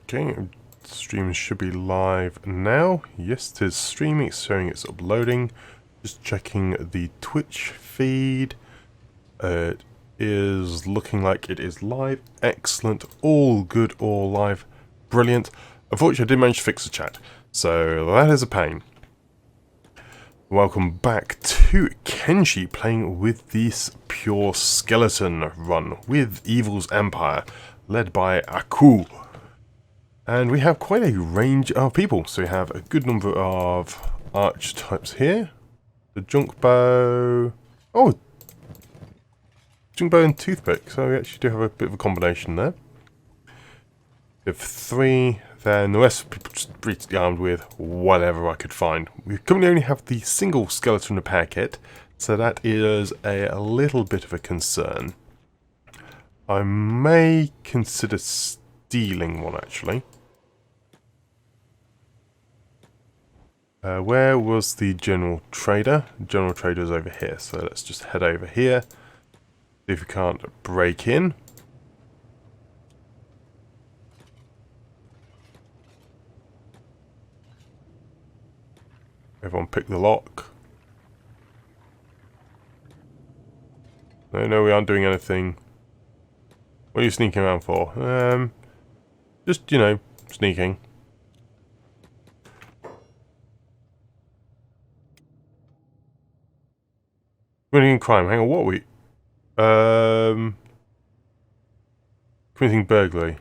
Okay, stream should be live now. Yes, it is streaming. It's showing it's uploading. Just checking the Twitch feed. It is looking like it is live. Excellent. All good, all live. Brilliant. Unfortunately, I did manage to fix the chat, so that is a pain. Welcome back to Kenshi, playing with this pure skeleton run with Evil's Empire, led by Aku. And we have quite a range of people, so we have a good number of archetypes here. The junk bow... Oh! Junk bow and toothpick, so we actually do have a bit of a combination there. We have 3, then the rest of people just pretty armed with whatever I could find. We currently only have the single skeleton repair kit, so that is a little bit of a concern. I may consider stealing one, actually. Where was the general trader? The general trader is over here, so let's just head over here. See if we can't break in. Everyone pick the lock. No, we aren't doing anything. What are you sneaking around for? Just, you know, sneaking. Committing crime. Hang on, what are we? Committing burglary.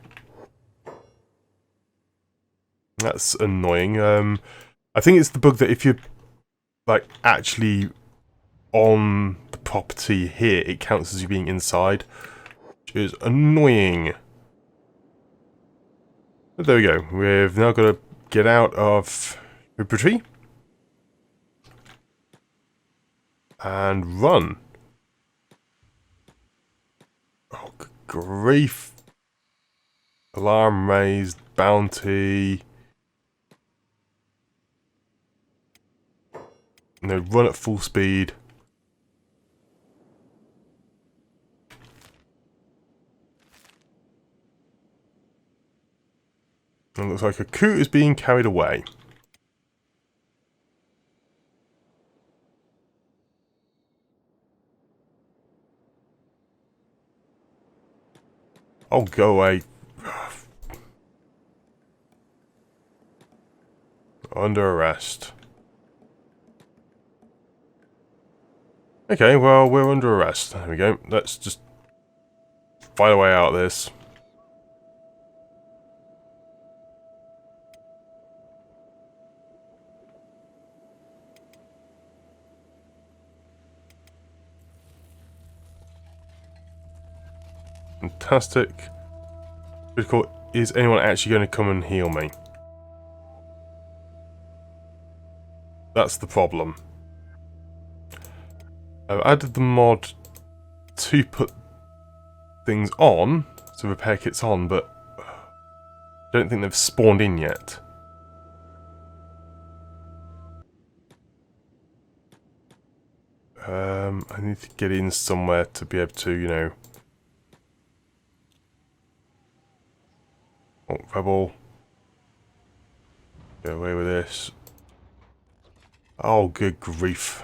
That's annoying. I think it's the bug that if you're, like, actually on the property here, it counts as you being inside, which is annoying. But there we go. We've now got to get out of Liberty and run. Oh, good grief. Alarm raised, bounty. No, run at full speed. It looks like a coot is being carried away. Oh, go away. Under arrest. Okay, well, we're under arrest. There we go. Let's just fight our way out of this. Fantastic. Critical. Is anyone actually going to come and heal me? That's the problem. I've added the mod to put things on, so repair kits on, but I don't think they've spawned in yet. I need to get in somewhere to be able to, you know... Oh, rebel. Get away with this. Oh, good grief.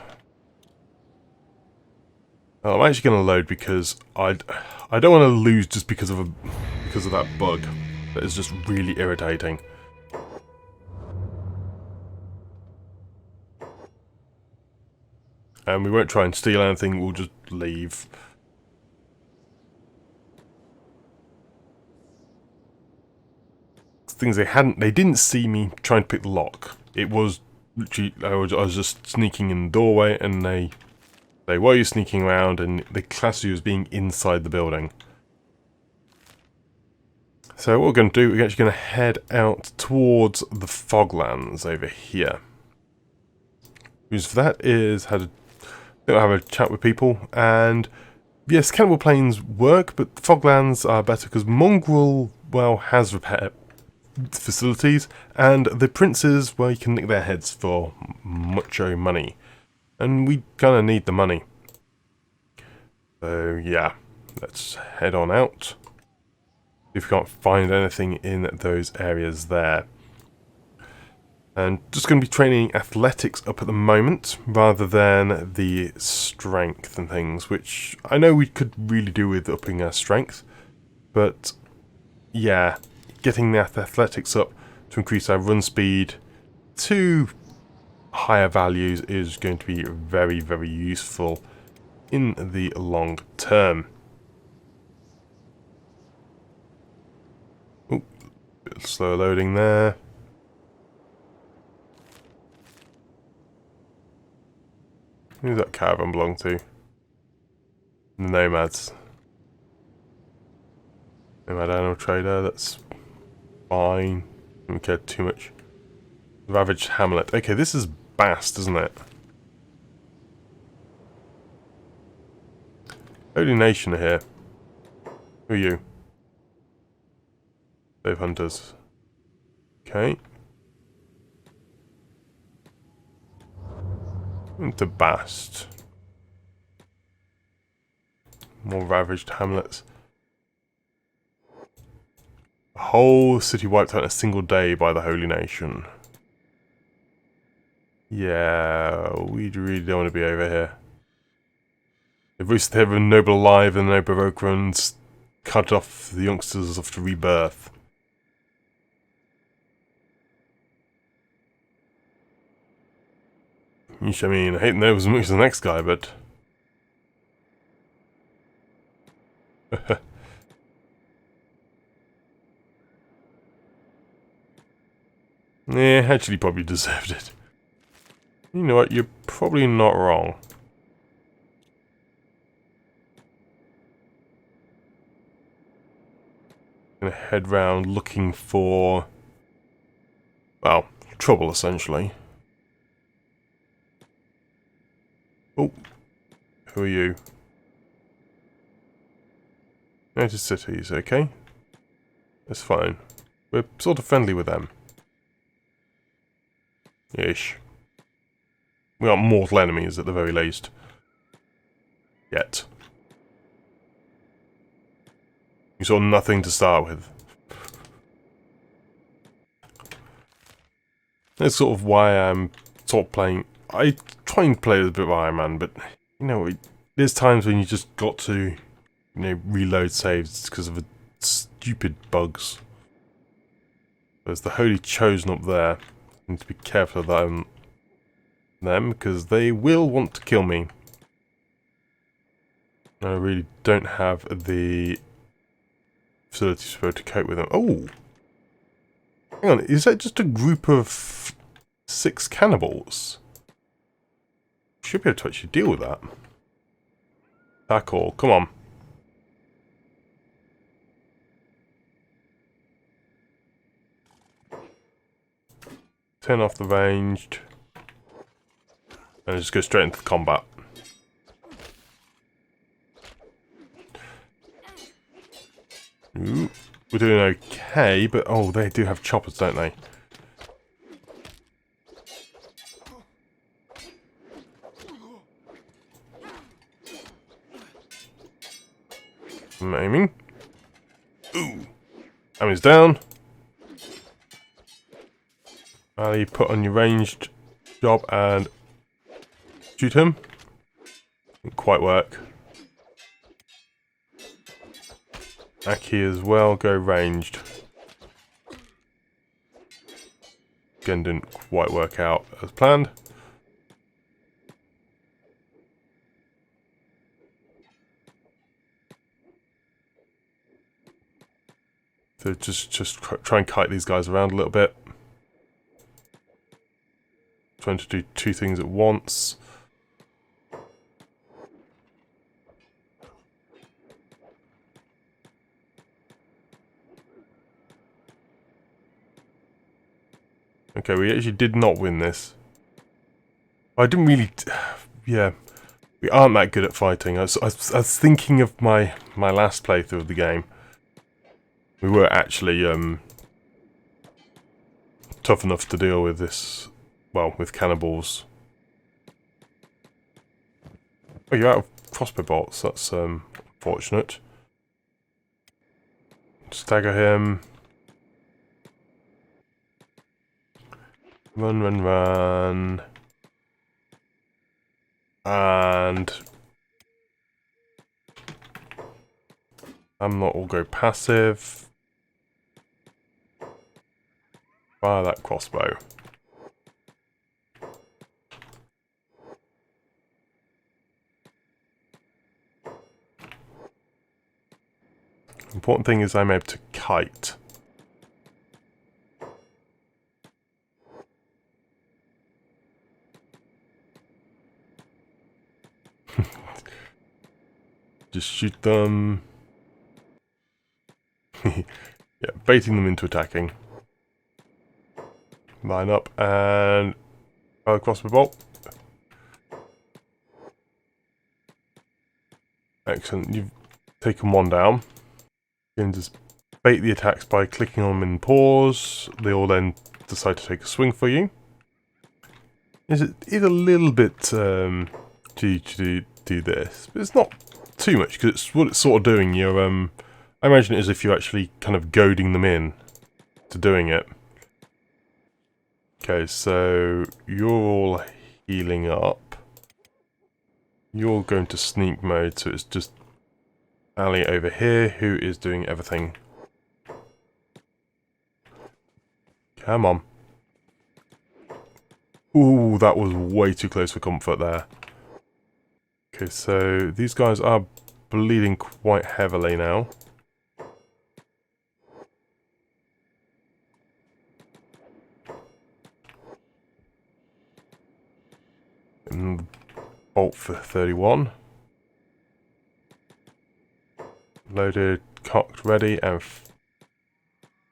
I'm actually going to load because I don't want to lose just because of that bug. That is just really irritating. And we won't try and steal anything. We'll just leave. Things they didn't see me trying to pick the lock. It was literally I was just sneaking in the doorway, and they were you sneaking around, and they classed you as being inside the building. So what we're going to do, we're actually going to head out towards the Foglands over here. Because for that is have a chat with people, and yes, Cannibal Plains work, but the Foglands are better because Mongrel, well, has repair facilities, and the princes, well, you can nick their heads for mucho money. And we kind of need the money. So, yeah. Let's head on out. if you can't find anything in those areas there. And just going to be training athletics up at the moment, rather than the strength and things, which I know we could really do with upping our strength. But, yeah, getting the athletics up to increase our run speed to higher values is going to be very, very useful in the long term. Ooh, bit of slow loading there. Who's that caravan belong to? The Nomads. Nomad animal trader, that's fine. Don't care too much. Ravaged hamlet. Okay, this is Bast, isn't it? Holy Nation are here. Who are you? Save hunters. Okay. Into Bast. More ravaged hamlets. A whole city wiped out in a single day by the Holy Nation. Yeah, we really don't want to be over here. They've roosted every noble alive and no Baroque runs, cut off the youngsters off to rebirth. I mean, I hate the nobles as much as the next guy, but... yeah, actually probably deserved it. You know what, you're probably not wrong. Gonna head round looking for... well, trouble essentially. Oh, who are you? United Cities, okay. That's fine. We're sort of friendly with them. Ish. We aren't mortal enemies at the very least. Yet. You saw nothing to start with. That's sort of why I'm sort of playing... I try and play a bit of Iron Man, but, you know, there's times when you just got to, you know, reload saves because of the stupid bugs. There's the Holy Chosen up there. I need to be careful of them, because they will want to kill me. I really don't have the facilities to be able to cope with them. Oh! Hang on, is that just a group of 6 cannibals? Should be able to actually deal with that. Tackle, come on. Turn off the ranged. And just go straight into the combat. Ooh, we're doing okay, but oh, they do have choppers, don't they? I'm aiming. Ooh. Enemy's down. Ali, put on your ranged job and shoot him. Didn't quite work. Aki as well, go ranged. Again, didn't quite work out as planned. So just try and kite these guys around a little bit. Trying to do 2 things at once. Okay, we actually did not win this. I didn't really... yeah, we aren't that good at fighting. I was thinking of my last playthrough of the game. We were actually tough enough to deal with this, well, with cannibals. Oh, you're out of crossbow bolts. That's unfortunate. Stagger him. Run, run, run. And I'm not all go passive. Fire that crossbow. Important thing is I'm able to kite. Just shoot them. Yeah, baiting them into attacking. Line up and fire the crossbow bolt. Excellent. You've taken one down. You can just bait the attacks by clicking on them in pause. They all then decide to take a swing for you. It's a little bit to do this, but it's not too much because it's what it's sort of doing. You're I imagine it as if you're actually kind of goading them in to doing it. Okay, so you're all healing up. You're going to sneak mode, so it's just Ali over here who is doing everything. Come on. Ooh, that was way too close for comfort there. Okay, so these guys are bleeding quite heavily now. And bolt for 31. Loaded, cocked, ready, and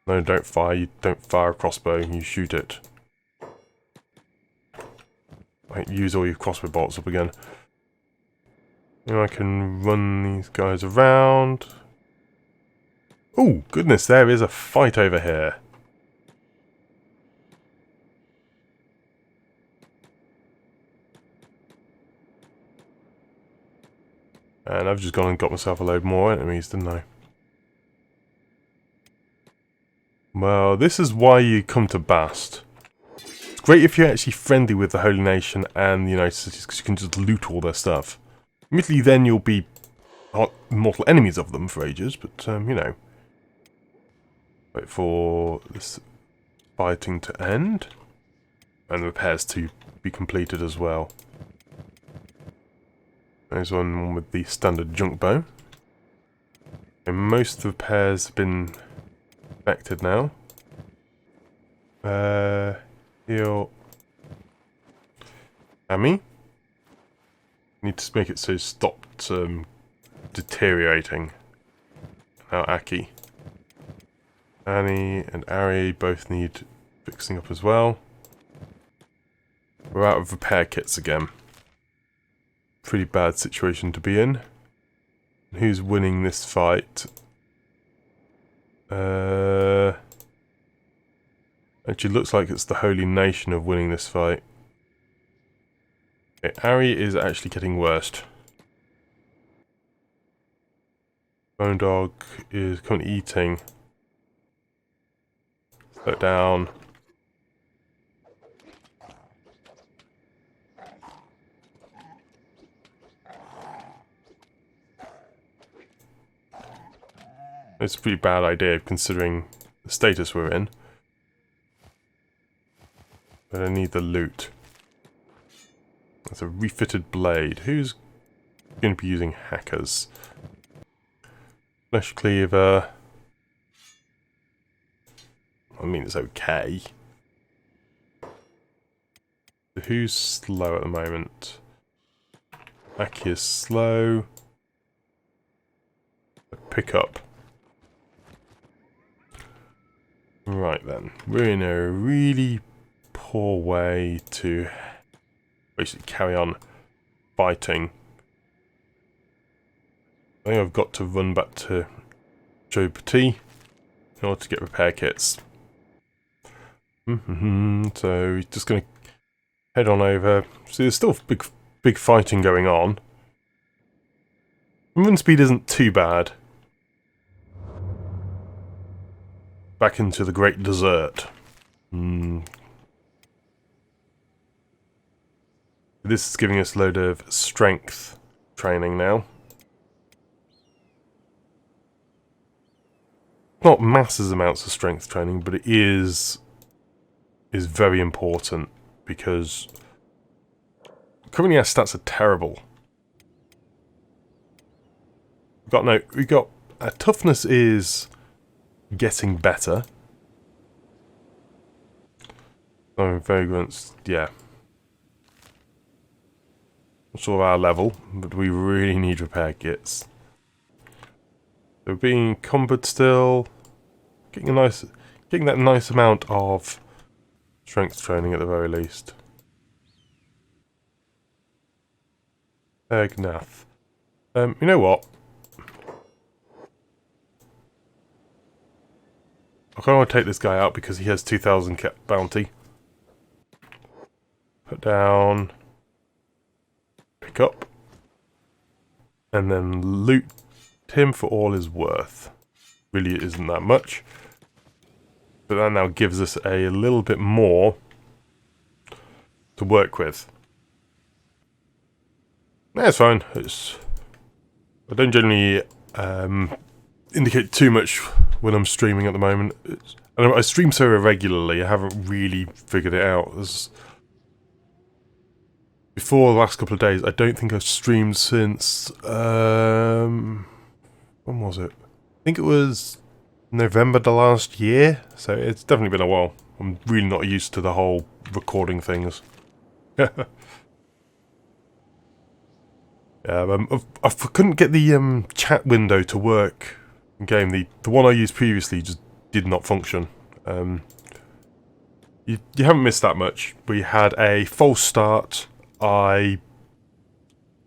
no, don't fire. You don't fire a crossbow. You shoot it. Like, use all your crossbow bolts up again. Now I can run these guys around. Oh goodness, there is a fight over here. And I've just gone and got myself a load more enemies, didn't I? Well, this is why you come to Bast. It's great if you're actually friendly with the Holy Nation and the United Cities, because you can just loot all their stuff. Admittedly, then you'll be mortal enemies of them for ages, but, you know. Wait for this fighting to end. And repairs to be completed as well. There's one with the standard junk bow. And most of the repairs have been affected now. Heal. Ami. Need to make it so it stopped deteriorating. Now Aki. Annie and Ari both need fixing up as well. We're out of repair kits again. Pretty bad situation to be in. Who's winning this fight? Actually looks like it's the Holy Nation of winning this fight. Okay, Ari is actually getting worse. Bone Dog is currently eating. Slow it down. It's a pretty bad idea considering the status we're in. But I need the loot. That's a refitted blade. Who's going to be using hackers? Flesh cleaver. I mean, it's okay. So who's slow at the moment? Aki is slow. Pick up. Right then, we're in a really poor way to basically carry on fighting. I think I've got to run back to Joe Petit in order to get repair kits. So we're just going to head on over. See, there's still big fighting going on. Movement speed isn't too bad. back into the great desert. This is giving us a load of strength training now. Not masses amounts of strength training, but it is very important because currently our stats are terrible. Our toughness is getting better. Oh, vagrants, yeah. Not sure of our level, but we really need repair kits. So being encumbered still, getting that nice amount of strength training at the very least. Egnath. You know what? I kind of want to take this guy out because he has 2,000 bounty. Put down. Pick up. And then loot him for all his worth. Really it isn't that much. But that now gives us a little bit more to work with. That's fine. I don't generally indicate too much when I'm streaming at the moment. I stream so irregularly, I haven't really figured it out. Before the last couple of days, I don't think I've streamed since... when was it? I think it was November the last year, so it's definitely been a while. I'm really not used to the whole recording things. I couldn't get the chat window to work in game. The one I used previously just did not function. You haven't missed that much. We had a false start. I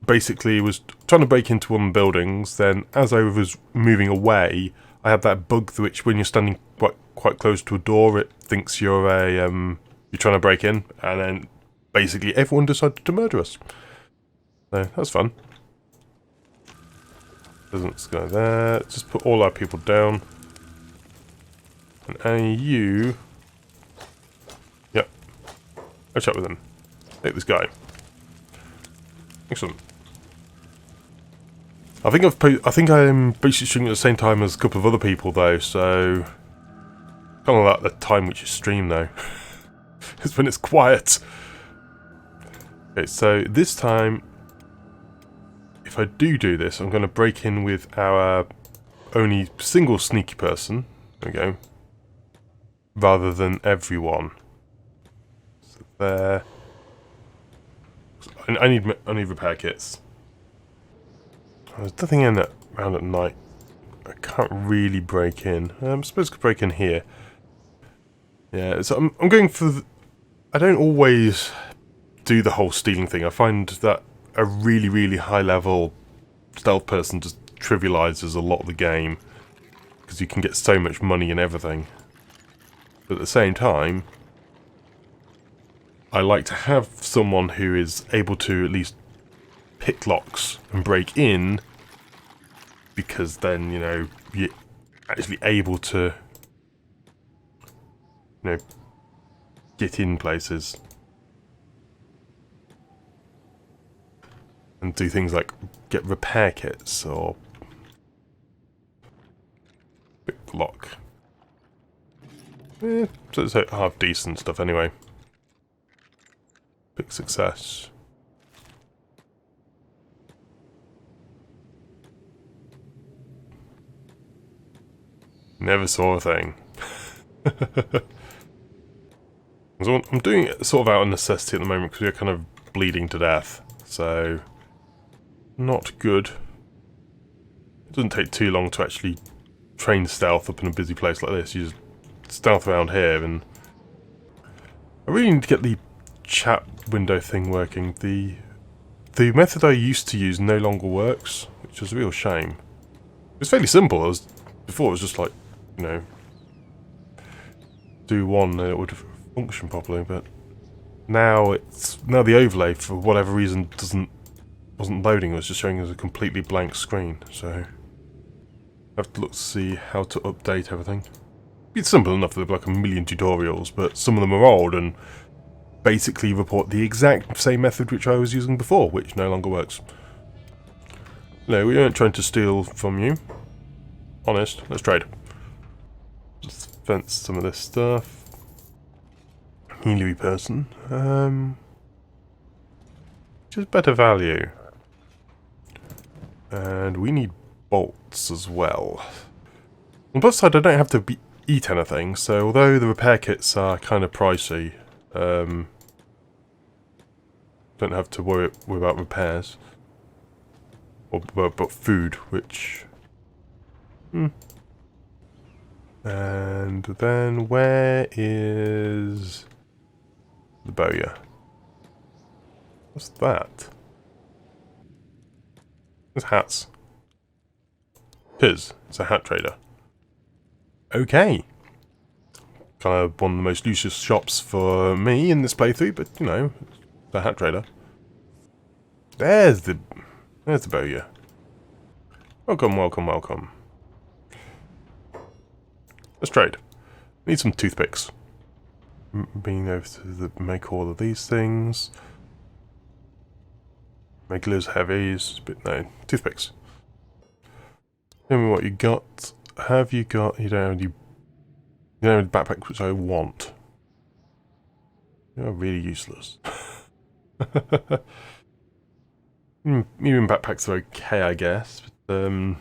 basically was trying to break into one of the buildings, then as I was moving away, I had that bug which when you're standing quite close to a door, it thinks you're you're trying to break in, and then basically everyone decided to murder us. So that was fun. Doesn't go there. Just put all our people down. And you... Yep. Go chat with him. Take this guy. Excellent. I think I'm basically streaming at the same time as a couple of other people though, so kind of like the time which you stream though. It's when it's quiet. Okay, so this time, if I do this, I'm going to break in with our only single sneaky person. There we go. Rather than everyone. So there. I need repair kits. There's nothing in it around at night. I can't really break in. I'm supposed to break in here. Yeah, so I'm going for... I don't always do the whole stealing thing. I find that a really, really high level stealth person just trivializes a lot of the game. Because you can get so much money and everything. But at the same time, I like to have someone who is able to at least pick locks and break in, because then, you know, you're actually able to, you know, get in places and do things like get repair kits or pick lock. So it's half decent stuff anyway. Big success. Never saw a thing. So I'm doing it sort of out of necessity at the moment because we're kind of bleeding to death. So, not good. It doesn't take too long to actually train stealth up in a busy place like this. You just stealth around here, and I really need to get the chat window thing working. The method I used to use no longer works, which is a real shame. It's fairly simple. Before it was just like, you know, do one and it would function properly, but now the overlay for whatever reason wasn't loading. It was just showing as a completely blank screen. So I have to look to see how to update everything. It's simple enough that there are like a million tutorials, but some of them are old and basically report the exact same method which I was using before, which no longer works. No, we weren't trying to steal from you. Honest, let's trade. Just fence some of this stuff. Healy person. Just better value. And we need bolts as well. On the plus side, I don't have to eat anything, so although the repair kits are kind of pricey, don't have to worry about repairs. Or but food, which... And then where is the bowyer? What's that? There's hats. It's a hat trader. Okay. Kind of one of the most useless shops for me in this playthrough, but you know, the hat trader. There's the bowyer. Welcome, welcome, welcome. Let's trade. Need some toothpicks. Being able to make all of these things. Regulars, heavies, but no, toothpicks. Tell me what you got. Have you got? You don't have any. You don't have any backpacks which I want. You're really useless. Even backpacks are okay, I guess. But, no.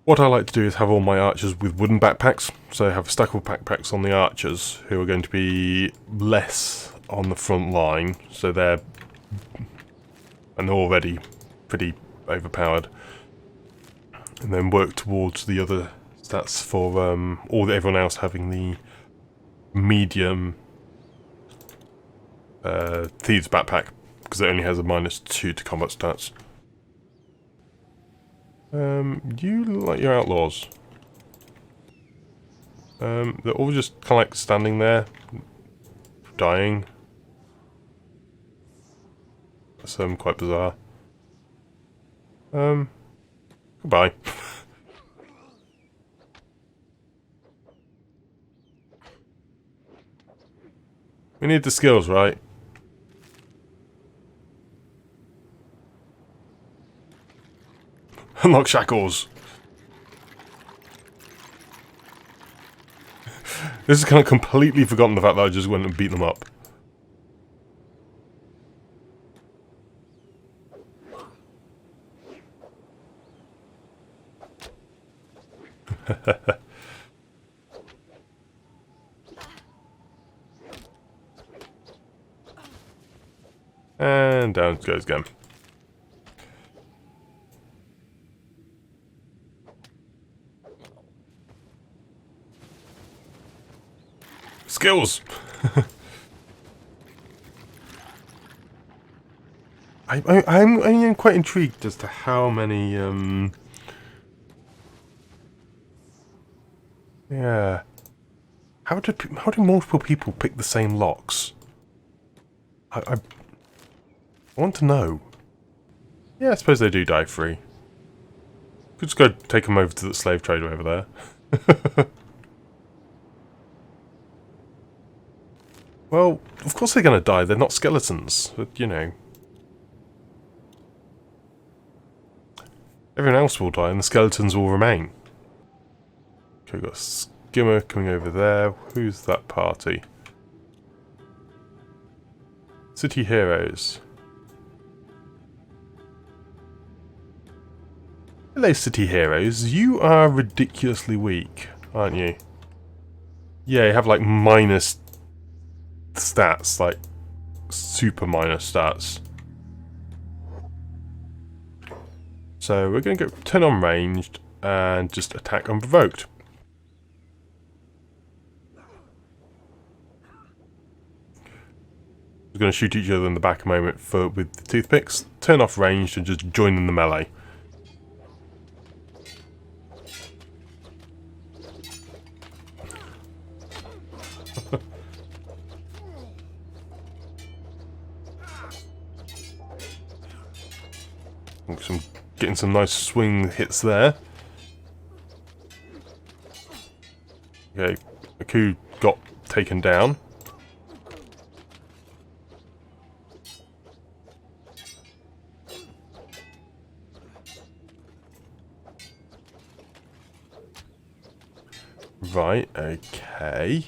What I like to do is have all my archers with wooden backpacks. So I have a stack of backpacks on the archers, who are going to be less on the front line. So they're already pretty overpowered. And then work towards the other stats for everyone else having the medium Thieves backpack, because it only has a -2 to combat stats. You look like your outlaws. They're all just kind of like standing there, dying. That's quite bizarre. Goodbye. We need the skills, right? Unlock shackles. This is kind of completely forgotten the fact that I just went and beat them up. And down it goes again. Skills! I'm quite intrigued as to how many, yeah. How do multiple people pick the same locks? I want to know. Yeah, I suppose they do die free. Could just go take them over to the slave trader over there. Well, of course they're going to die. They're not skeletons, but, you know. Everyone else will die and the skeletons will remain. Okay, we've got a skimmer coming over there. Who's that party? City Heroes. Hello, City Heroes. You are ridiculously weak, aren't you? Yeah, you have like minus stats, like super minus stats. So we're going to go turn on ranged and just attack unprovoked. We're going to shoot each other in the back a moment with the toothpicks. Turn off ranged and just join in the melee. Getting some nice swing hits there. Okay, Aku got taken down. Right, okay.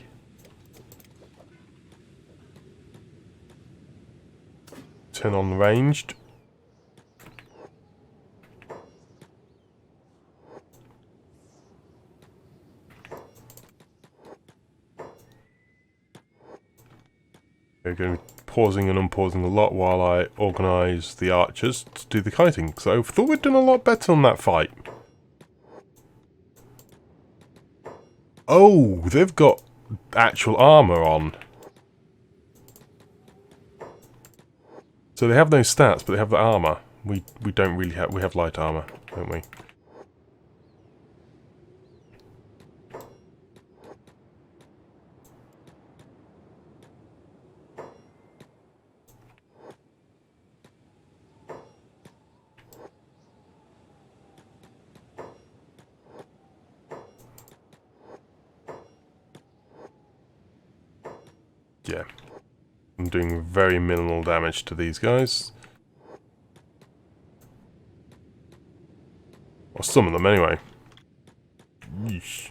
Turn on ranged. We're going to be pausing and unpausing a lot while I organise the archers to do the kiting. So I thought we'd done a lot better on that fight. Oh, they've got actual armour on. So they have no stats, but they have the armour. We don't really have... We have light armour, don't we? Yeah. I'm doing very minimal damage to these guys. Or some of them, anyway. Yeesh.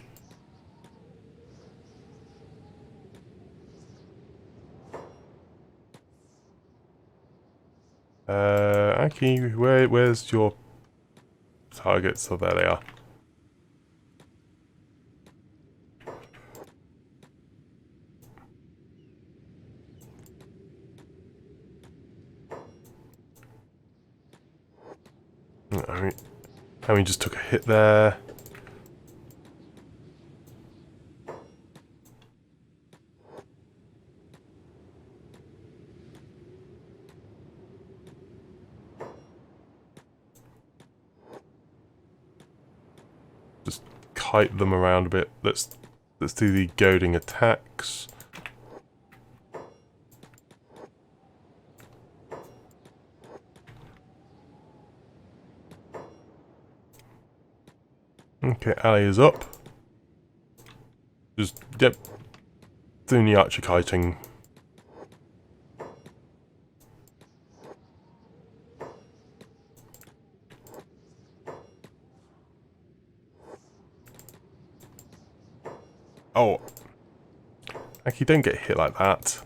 Aki, where's your targets? Oh, there they are. I mean, just took a hit there. Just kite them around a bit. Let's do the goading attacks. Okay, Ali is up. Just, yep, doing the archer kiting. Oh. Aki, don't get hit like that.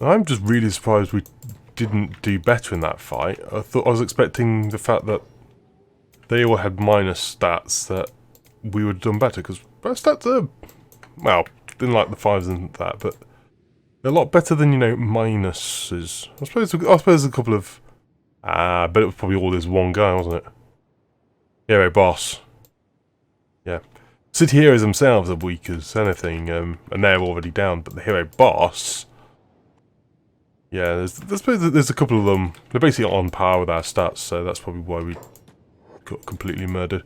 I'm just really surprised we didn't do better in that fight. I was expecting the fact that they all had minus stats that we would have done better, because our stats are, well, didn't like the 5s and that, but they're a lot better than, you know, minuses. I suppose a couple of, but it was probably all this one guy, wasn't it? Hero boss. Yeah. City heroes themselves are weak as anything, and they're already down, but the hero boss... Yeah, there's a couple of them. They're basically on par with our stats, so that's probably why we got completely murdered.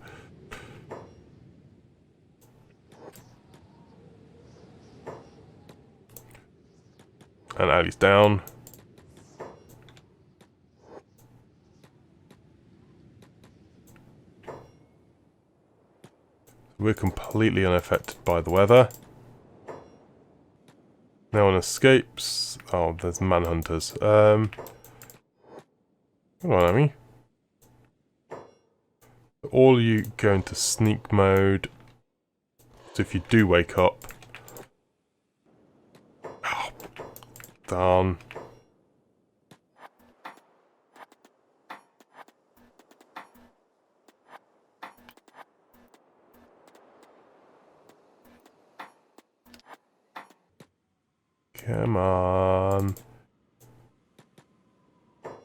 And Ali's down. We're completely unaffected by the weather. No one escapes. Oh, there's manhunters. Come on, Amy. All you go into sneak mode. So if you do wake up... Oh, darn. Come on.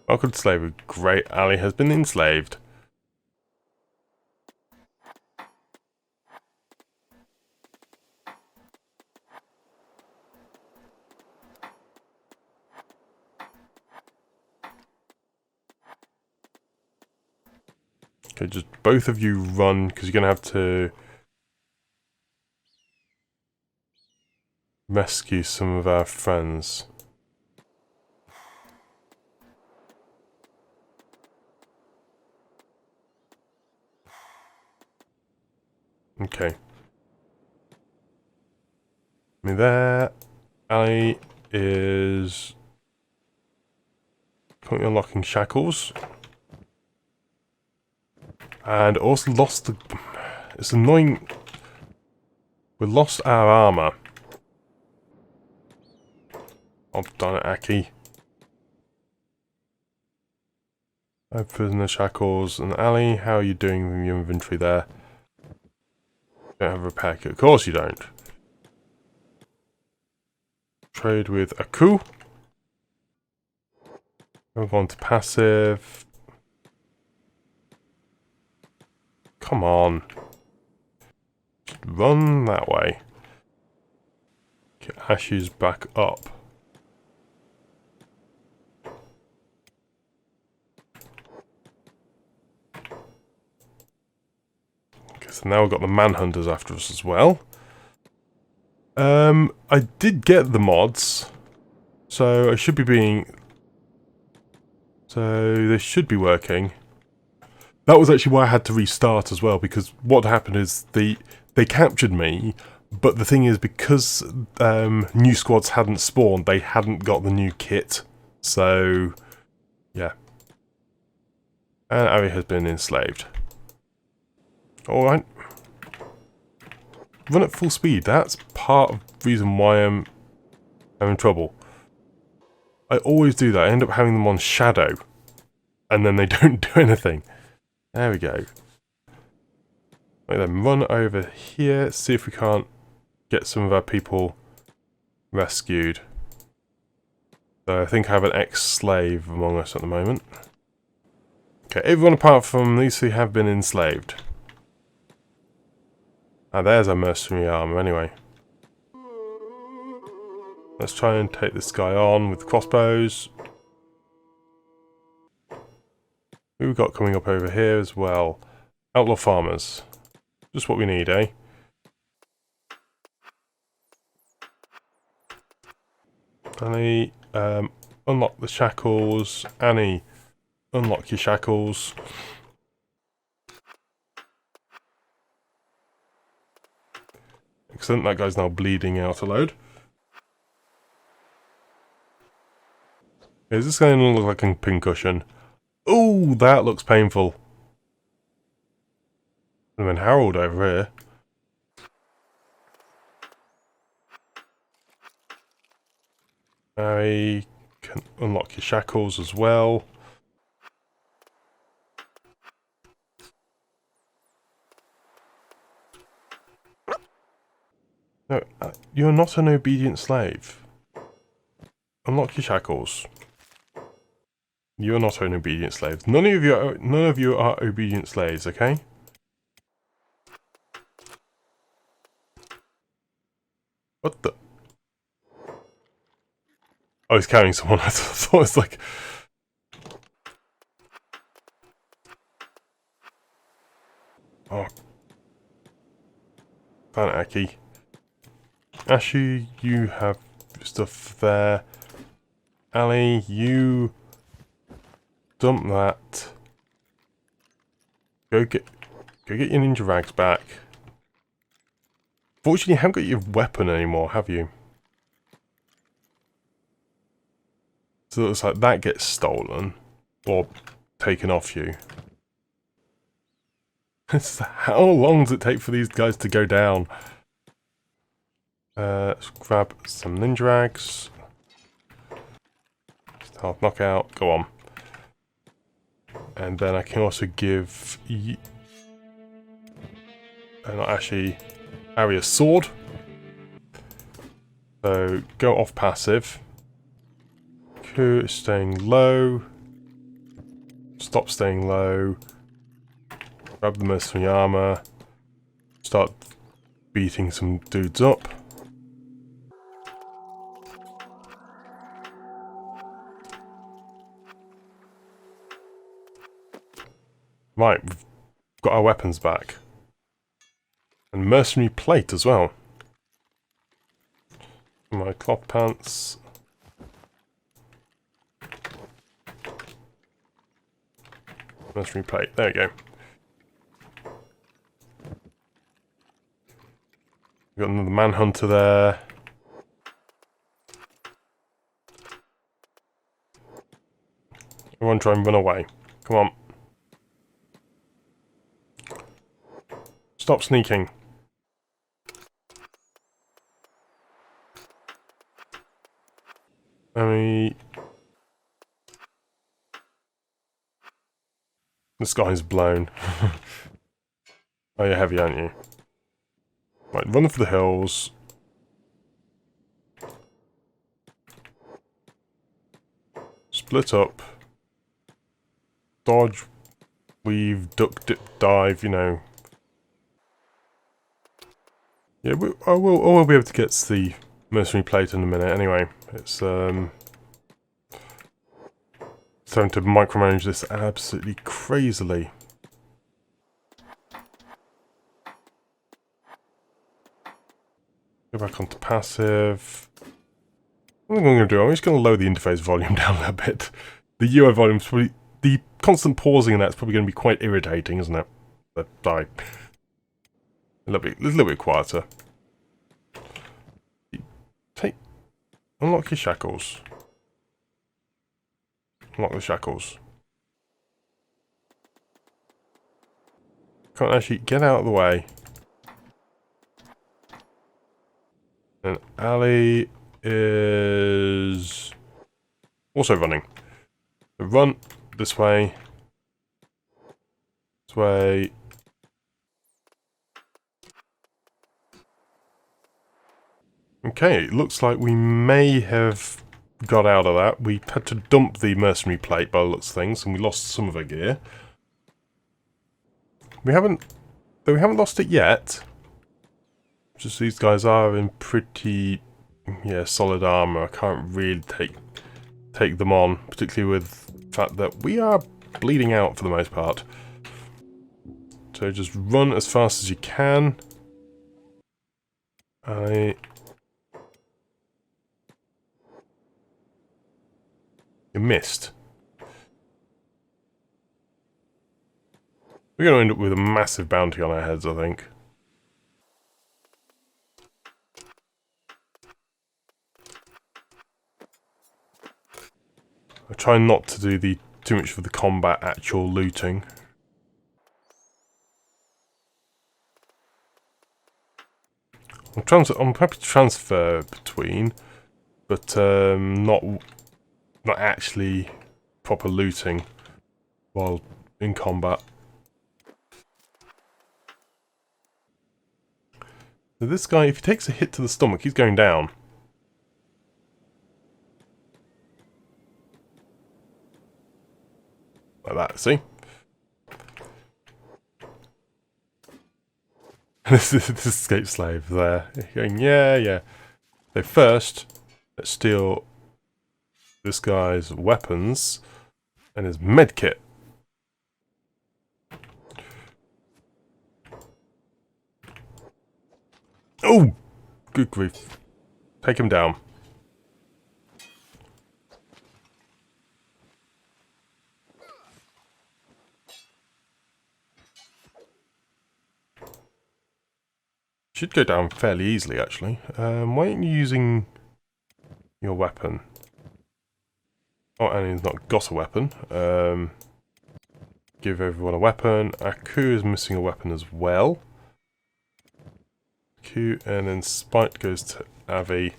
Welcome to slavery. Great, Ali has been enslaved. Okay, just both of you run, because you're going to have to rescue some of our friends. Okay. Me there. Ali is currently unlocking shackles. And also lost the... It's annoying. We lost our armour. Oh, darn it, Aki. Open the shackles. And Ali, how are you doing with your inventory there? Don't have a repair kit. Of course you don't. Trade with Aku. Move on to passive. Come on. Run that way. Get Ashes back up. Okay, so now we've got the manhunters after us as well. I did get the mods. So I should be being... So they should be working. That was actually why I had to restart as well, because what happened is they captured me, but the thing is, because new squads hadn't spawned, they hadn't got the new kit. So, yeah. And Ari has been enslaved. Alright. Run at full speed, that's part of the reason why I'm having trouble. I always do that, I end up having them on shadow, and then they don't do anything. There we go. Right then, run over here, see if we can't get some of our people rescued. So I think I have an ex-slave among us at the moment. Okay, everyone apart from these three have been enslaved. Ah, there's our mercenary armor anyway. Let's try and take this guy on with crossbows. Who we got coming up over here as well? Outlaw farmers. Just what we need, eh? Annie, unlock the shackles. Annie, unlock your shackles. Excellent, that guy's now bleeding out a load. Is this going to look like a pincushion? Ooh, that looks painful. And then Harold over here. I can unlock your shackles as well. No, you're not an obedient slave. Unlock your shackles. You're not an obedient slave. None of you are obedient slaves, okay? What the? Oh, he's carrying someone. I thought it was like... Oh. Damn it, Aki. Ashu, you have stuff there. Ali, you... Dump that. Go get your ninja rags back. Fortunately, you haven't got your weapon anymore, have you? So it looks like that gets stolen. Or taken off you. How long does it take for these guys to go down? Let's grab some ninja rags. Health knockout, go on. And then I can also give... not actually... Ari a sword. So, go off passive. Q is staying low. Stop staying low. Grab the mercenary armor. Start beating some dudes up. Right, we've got our weapons back. And mercenary plate as well. My cloth pants. Mercenary plate, there we go. Got another manhunter there. Everyone try and run away. Come on. Stop sneaking. This guy's blown. Oh, you're heavy, aren't you? Right, run for the hills. Split up. Dodge. Weave. Duck, dip, dive, you know. Yeah, I will be able to get to the mercenary plate in a minute anyway. It's, starting to micromanage this absolutely crazily. Go back onto passive. What I'm going to do, I'm just going to lower the interface volume down a little bit. The UI volume's probably... The constant pausing in that's probably going to be quite irritating, isn't it? But a little bit quieter. Unlock your shackles. Unlock the shackles. Can't actually get out of the way. And Ali is also running. So run this way. This way. Okay, it looks like we may have got out of that. We had to dump the mercenary plate by the looks of things, and we lost some of our gear. We haven't lost it yet. Just these guys are in pretty, yeah, solid armor. I can't really take them on, particularly with the fact that we are bleeding out for the most part. So just run as fast as you can. You missed. We're going to end up with a massive bounty on our heads, I think. I try not to do too much of the combat actual looting. I'm happy to transfer between, but not actually proper looting while in combat. So this guy, if he takes a hit to the stomach, he's going down. Like that, see? This escape slave there. Going, yeah. So first, let's steal this guy's weapons and his medkit. Oh! Good grief. Take him down. Should go down fairly easily, actually. Why aren't you using your weapon? Oh, and he's not got a weapon. Give everyone a weapon. Aku is missing a weapon as well. Q, and then Spite goes to Avi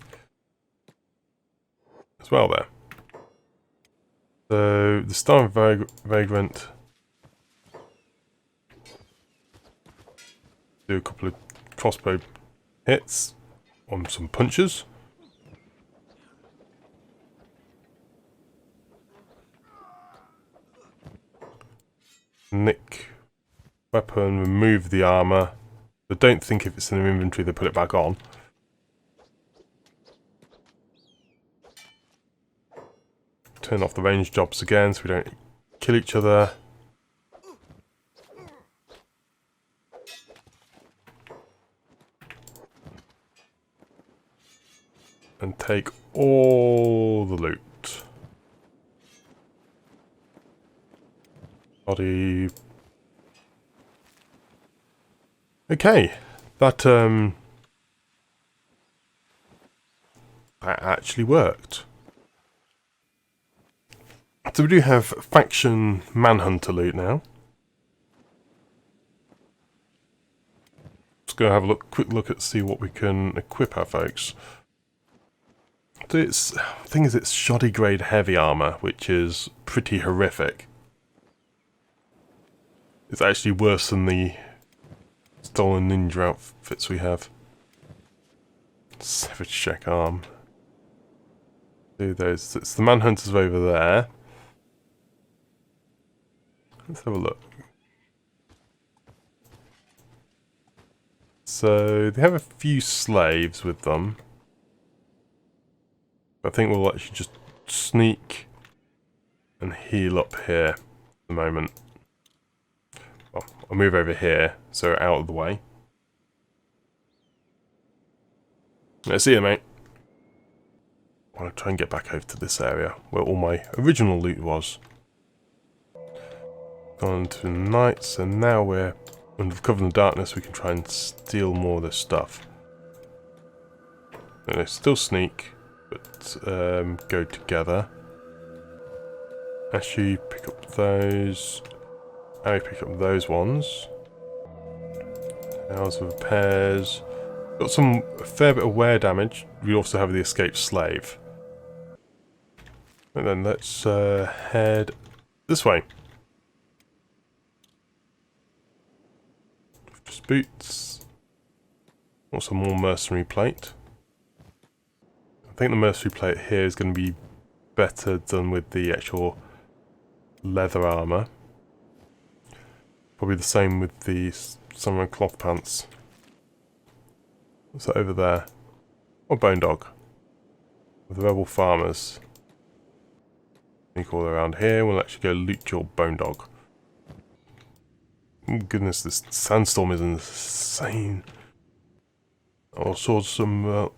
as well there. So, the Star Vagrant. Do a couple of crossbow hits on some punches. Nick weapon, remove the armor. But don't think if it's in their inventory they put it back on. Turn off the range jobs again so we don't kill each other. And take all the loot. Body. Okay, that that actually worked. So we do have faction manhunter loot now. Let's go have a quick look at see what we can equip our folks. So the thing is, it's shoddy grade heavy armor, which is pretty horrific. It's actually worse than the stolen ninja outfits we have. Savage check arm. Do those. It's the manhunters over there. Let's have a look. So they have a few slaves with them. I think we'll actually just sneak and heal up here at the moment. Well, I'll move over here so we're out of the way. Let's see you, mate. I want to try and get back over to this area where all my original loot was. Gone to night, so now we're under cover in the darkness. We can try and steal more of this stuff. And they still sneak, but go together. Actually, pick up those. I pick up those ones. Hours of repairs. Got a fair bit of wear damage. We also have the escaped slave. And then let's head this way. Just boots. Also more mercenary plate. I think the mercenary plate here is going to be better done with the actual leather armor. Probably the same with the samurai cloth pants. What's that over there? Or bone dog. With the rebel farmers. Sneak all around here. We'll actually go loot your bone dog. Oh, goodness, this sandstorm is insane. Oh, swordsman.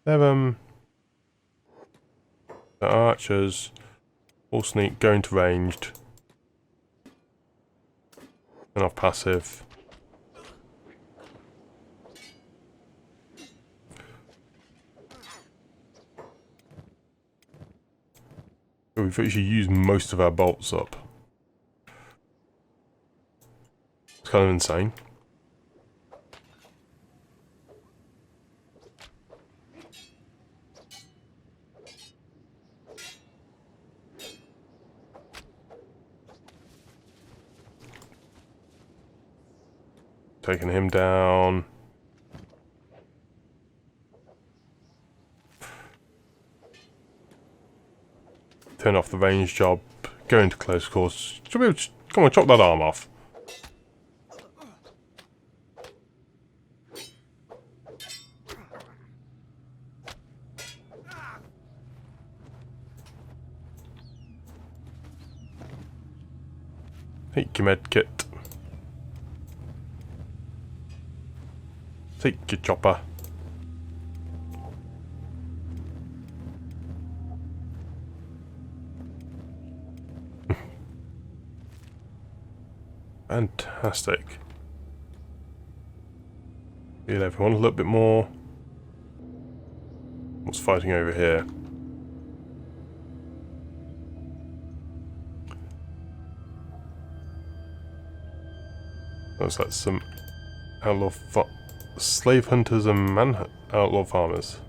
They're archers. All sneak, go into ranged. And off passive. We've actually used most of our bolts up. It's kind of insane. Taking him down. Turn off the range job. Go into close quarters. Should we be able to, come on, chop that arm off. Take your med kit. Take your chopper. Fantastic. Heal everyone a little bit more. What's fighting over here? Looks like some outlaw slave hunters and outlaw farmers.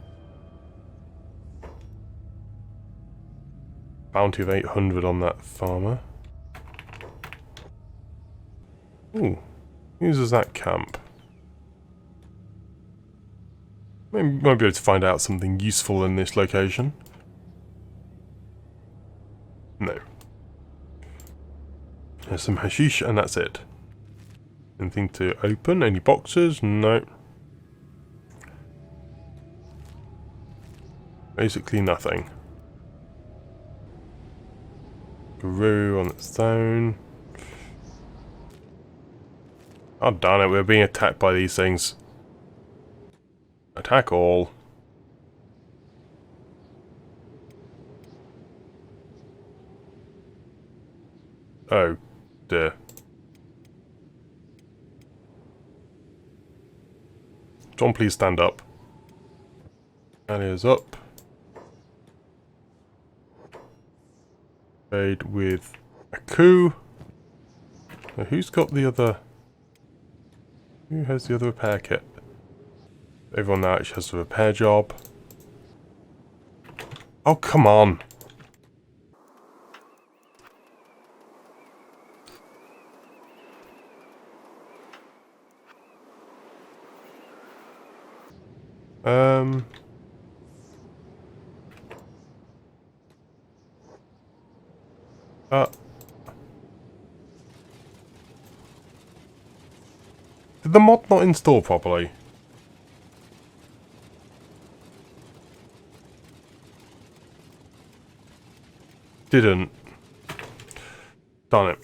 Bounty of 800 on that farmer. Ooh, uses that camp. Maybe might be able to find out something useful in this location. No. There's some hashish and that's it. Anything to open? Any boxes? No. Basically nothing. Guru on its own. Oh darn it, we're being attacked by these things. Attack all. Oh dear. John, please stand up. Alia's up. Trade with a coup. Now who's got the other... Who has the other repair kit? Everyone now actually has a repair job. Oh, come on! Did the mod not install properly? Didn't. Darn it.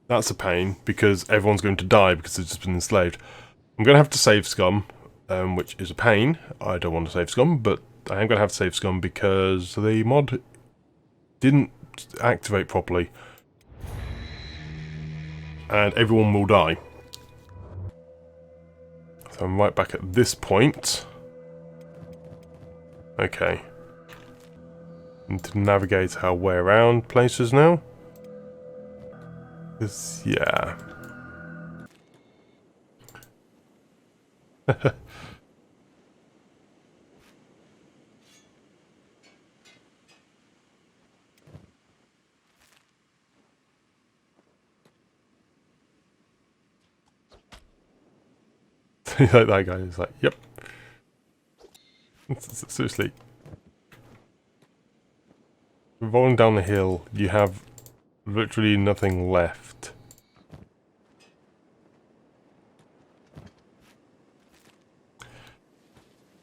That's a pain, because everyone's going to die because they've just been enslaved. I'm going to have to save scum, which is a pain. I don't want to save scum, but I am going to have to save scum because the mod didn't activate properly. And everyone will die. So I'm right back at this point. Okay. Need to navigate our way around places now. Because, yeah. Like that guy is like, yep. Seriously. Rolling down the hill, you have literally nothing left.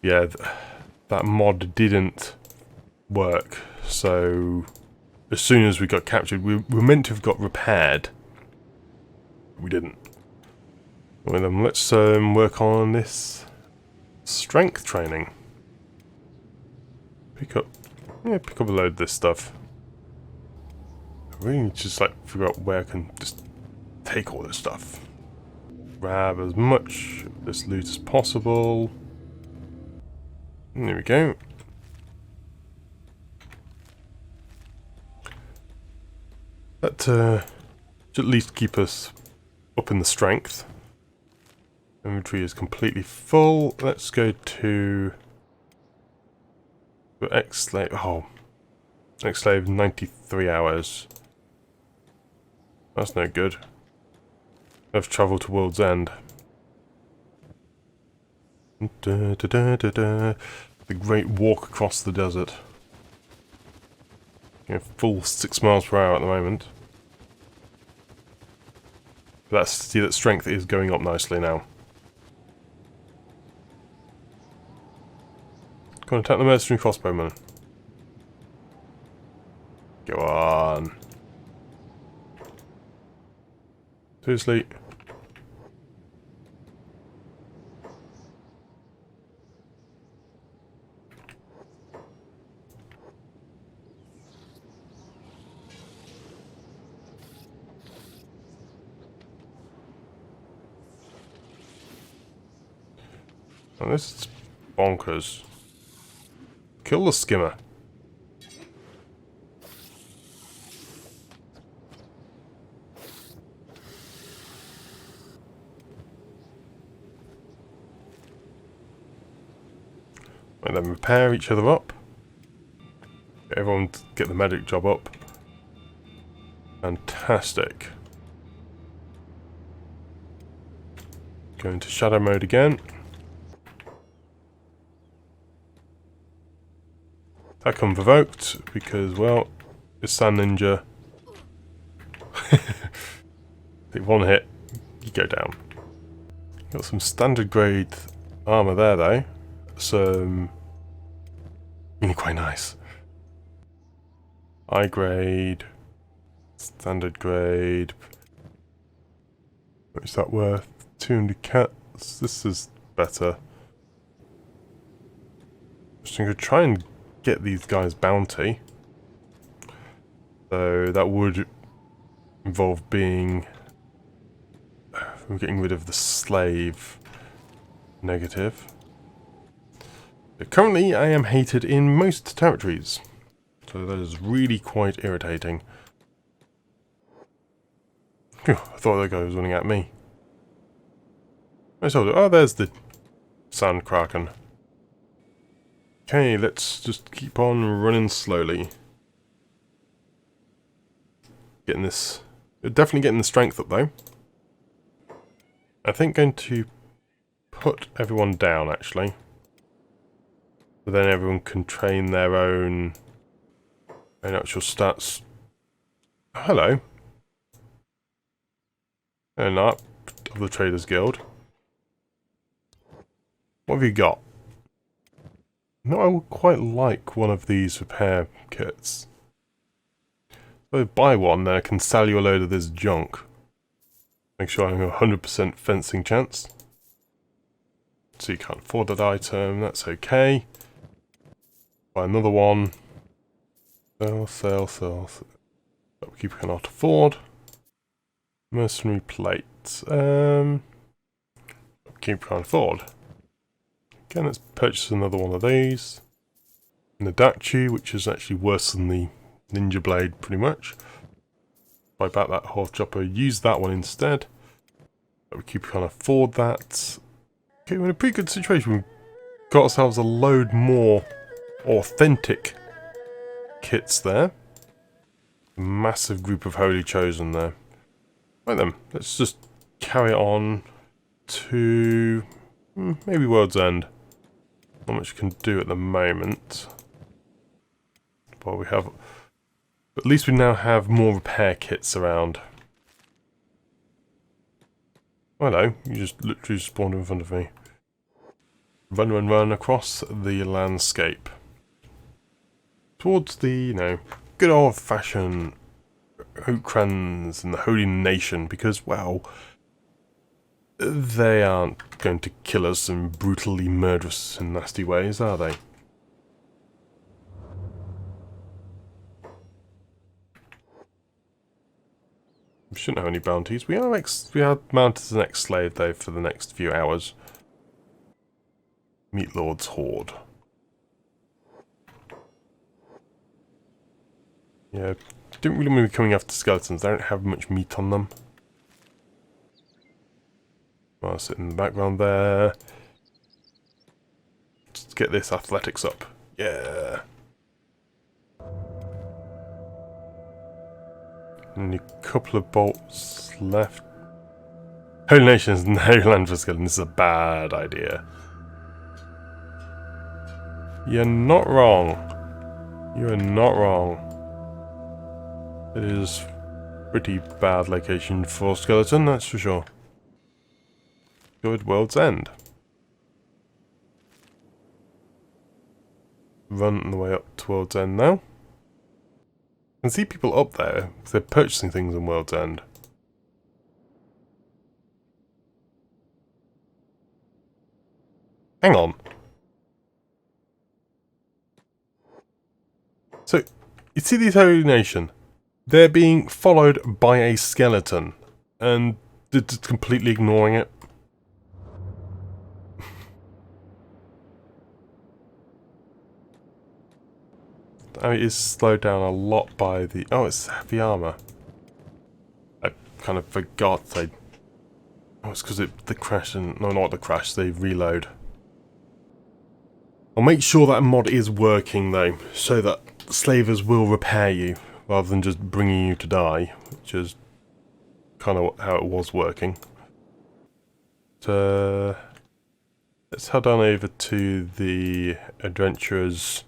Yeah, that mod didn't work, so as soon as we got captured, we were meant to have got repaired. We didn't. Well then, let's work on this strength training. Pick up a load of this stuff. I really need to just like figure out where I can just take all this stuff. Grab as much of this loot as possible. And there we go. That should at least keep us up in the strength. Inventory is completely full. Let's go to X-Slave. Oh, X-Slave 93 hours. That's no good. I've travelled to World's End. The great walk across the desert. Full 6 miles per hour at the moment. But see that strength is going up nicely now. Go on, attack the mercenary crossbowman. Go on. Seriously. Oh, this is bonkers. Kill the skimmer. And then repair each other up. Everyone get the medic job up. Fantastic. Go into shadow mode again. Attack unprovoked because, well, it's Sand Ninja. Take one hit, you go down. Got some standard grade armour there though. Some really quite nice. High grade, standard grade. What is that worth? 200 cats. This is better. Just gonna try and get these guys bounty. So that would involve getting rid of the slave negative. Currently, I am hated in most territories, so that is really quite irritating. Phew, I thought that guy was running at me. Oh, there's the sand kraken. Okay, let's just keep on running slowly. Definitely getting the strength up though. I think going to put everyone down actually. So then everyone can train their own actual stats. Oh, hello. And up of the Traders Guild. What have you got? No, I would quite like one of these repair kits. If I buy one, then I can sell you a load of this junk. Make sure I have a 100% fencing chance. So you can't afford that item, that's okay. Buy another one. Sell. That we cannot afford. Mercenary plate. Can't afford. Again, let's purchase another one of these. Nadachi, which is actually worse than the Ninja Blade, pretty much. Buy back that Horse Chopper, use that one instead. But we can't afford that. Okay, we're in a pretty good situation. We've got ourselves a load more authentic kits there. A massive group of Holy Chosen there. Right then, let's just carry on to maybe World's End. Not much we can do at the moment. But we have... At least we now have more repair kits around. Hello, you just literally spawned in front of me. Run across the landscape. Towards the, good old-fashioned Okrans and the Holy Nation, because, well, they aren't going to kill us in brutally murderous and nasty ways, are they? We shouldn't have any bounties. We are mounted as an ex-slave, though, for the next few hours. Meat Lord's Horde. Yeah, don't really want to be coming after skeletons. They don't have much meat on them. I'll sit in the background there. Just get this athletics up. Yeah. Only a couple of bolts left. Holy Nation is no land for skeletons. This is a bad idea. You're not wrong. You are not wrong. It is a pretty bad location for skeleton, that's for sure. Good World's End. Run the way up to World's End now. I can see people up there, because they're purchasing things in World's End. Hang on. So, you see these Holy Nation? They're being followed by a skeleton, and they're just completely ignoring it. I mean, it's slowed down a lot by the... Oh, it's heavy armor. I kind of forgot they... Oh, it's because the crash and... No, not the crash, they reload. I'll make sure that mod is working, though, so that slavers will repair you, rather than just bringing you to die, which is kind of how it was working. But, let's head on over to the Adventurers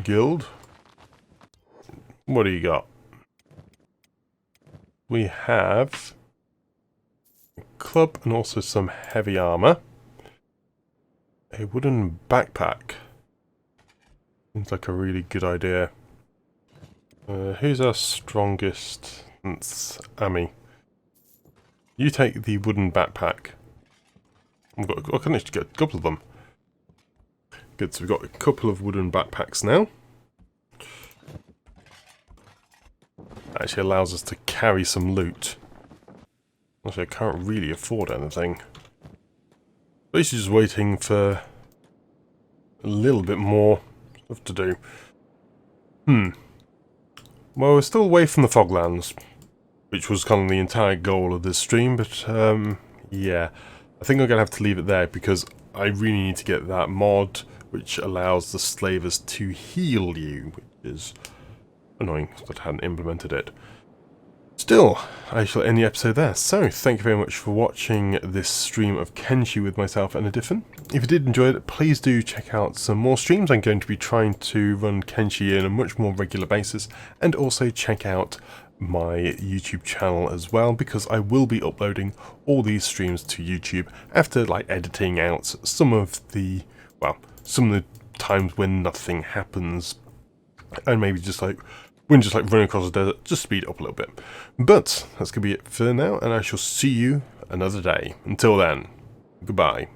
Guild. What do you got? We have a club and also some heavy armor. A wooden backpack. Seems like a really good idea. Who's our strongest? It's Ami. You take the wooden backpack. I can actually get a couple of them. Good, so we've got a couple of wooden backpacks now. That actually allows us to carry some loot. Actually, I can't really afford anything. Basically just waiting for a little bit more stuff to do. Well, we're still away from the Foglands, which was kind of the entire goal of this stream, but yeah, I think I'm going to have to leave it there because I really need to get that mod which allows the slavers to heal you, which is annoying that I hadn't implemented it. Still, I shall end the episode there. So, thank you very much for watching this stream of Kenshi with myself and a Diffin. If you did enjoy it, please do check out some more streams. I'm going to be trying to run Kenshi on a much more regular basis, and also check out my YouTube channel as well, because I will be uploading all these streams to YouTube after like editing out some of the times when nothing happens, and maybe just like when running across the desert, just speed it up a little bit. But that's gonna be it for now, and I shall see you another day. Until then, goodbye.